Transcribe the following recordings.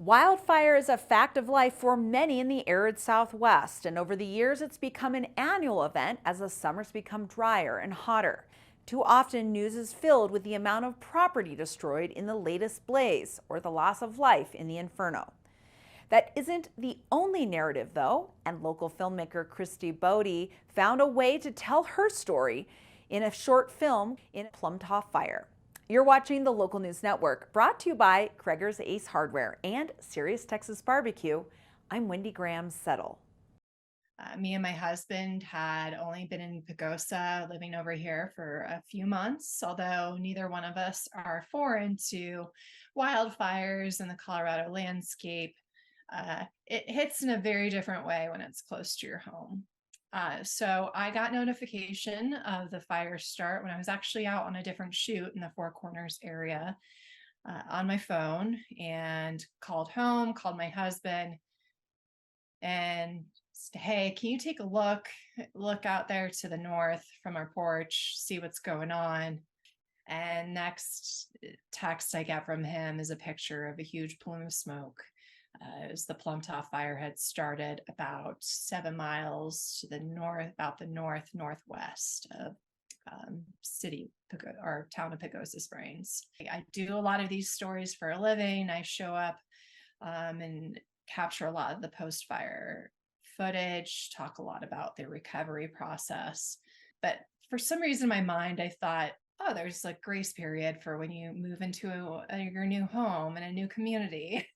Wildfire is a fact of life for many in the arid Southwest, and over the years it's become an annual event as the summers become drier and hotter. Too often, news is filled with the amount of property destroyed in the latest blaze or the loss of life in the inferno. That isn't the only narrative, though, and local filmmaker Christi Bode found a way to tell her story in a short film in Plumtaw Fire. You're watching the Local News Network, brought to you by Krager's Ace Hardware and Serious Texas Barbecue. I'm Wendy Graham-Settle. Me and my husband had only been in Pagosa, living over here for a few months, although neither one of us are foreign to wildfires and the Colorado landscape. It hits in a very different way when it's close to your home. So I got notification of the fire start when I was actually out on a different shoot in the Four Corners area on my phone, and called home, called my husband, and said, hey, can you take a look out there to the north from our porch, see what's going on? And next text I get from him is a picture of a huge plume of smoke. It was the Plumtaw Fire had started about 7 miles to the north, about the northwest of town of Pagosa Springs. I do a lot of these stories for a living. I show up and capture a lot of the post-fire footage, talk a lot about the recovery process. But for some reason in my mind, I thought, oh, there's a grace period for when you move into your new home and a new community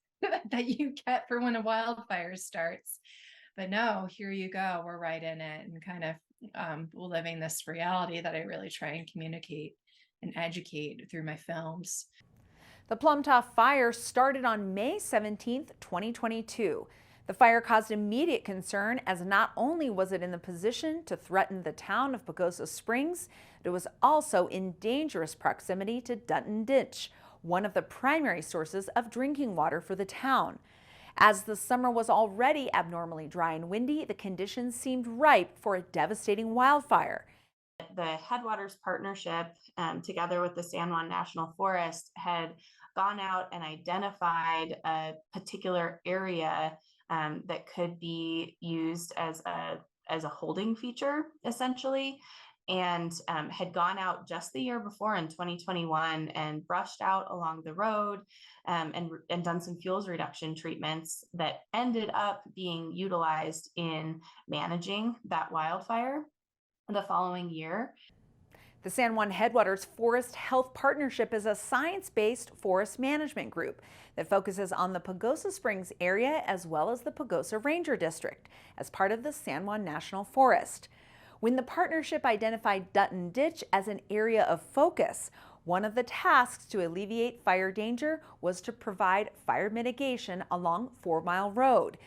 that you get for when a wildfire starts. But no, here you go. We're right in it, and kind of living this reality that I really try and communicate and educate through my films. The Plumtaw Fire started on May 17, 2022. The fire caused immediate concern, as not only was it in the position to threaten the town of Pagosa Springs, it was also in dangerous proximity to Dutton Ditch, one of the primary sources of drinking water for the town. As the summer was already abnormally dry and windy, the conditions seemed ripe for a devastating wildfire. The Headwaters Partnership, together with the San Juan National Forest, had gone out and identified a particular area that could be used as a holding feature, essentially, and had gone out just the year before in 2021 and brushed out along the road and done some fuels reduction treatments that ended up being utilized in managing that wildfire the following year. The San Juan Headwaters Forest Health Partnership is a science-based forest management group that focuses on the Pagosa Springs area as well as the Pagosa Ranger District as part of the San Juan National Forest. When the partnership identified Dutton Ditch as an area of focus, one of the tasks to alleviate fire danger was to provide fire mitigation along 4 Mile Road.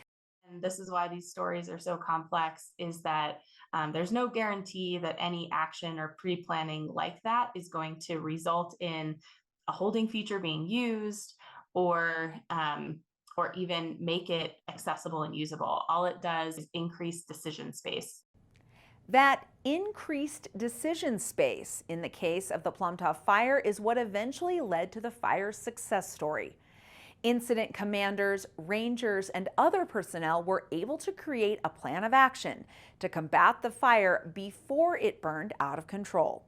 And this is why these stories are so complex, is that there's no guarantee that any action or pre-planning like that is going to result in a holding feature being used or even make it accessible and usable. All it does is increase decision space. That increased decision space in the case of the Plumtaw Fire is what eventually led to the fire's success story. Incident commanders, rangers, and other personnel were able to create a plan of action to combat the fire before it burned out of control.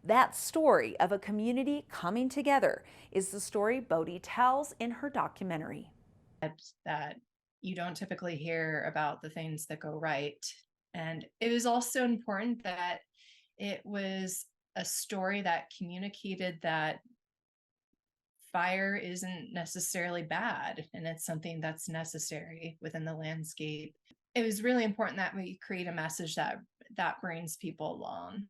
That story of a community coming together is the story Bode tells in her documentary. That you don't typically hear about the things that go right. And it was also important that it was a story that communicated that fire isn't necessarily bad, and it's something that's necessary within the landscape. It was really important that we create a message that brings people along.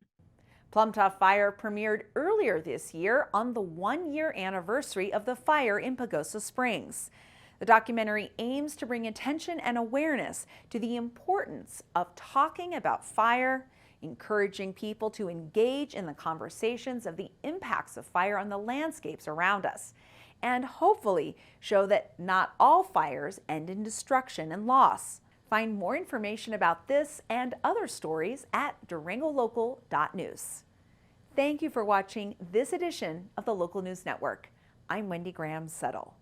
Plumtaw Fire premiered earlier this year on the 1-year anniversary of the fire in Pagosa Springs. The documentary aims to bring attention and awareness to the importance of talking about fire, encouraging people to engage in the conversations of the impacts of fire on the landscapes around us, and hopefully show that not all fires end in destruction and loss. Find more information about this and other stories at durangolocal.news. Thank you for watching this edition of the Local News Network. I'm Wendy Graham-Settle.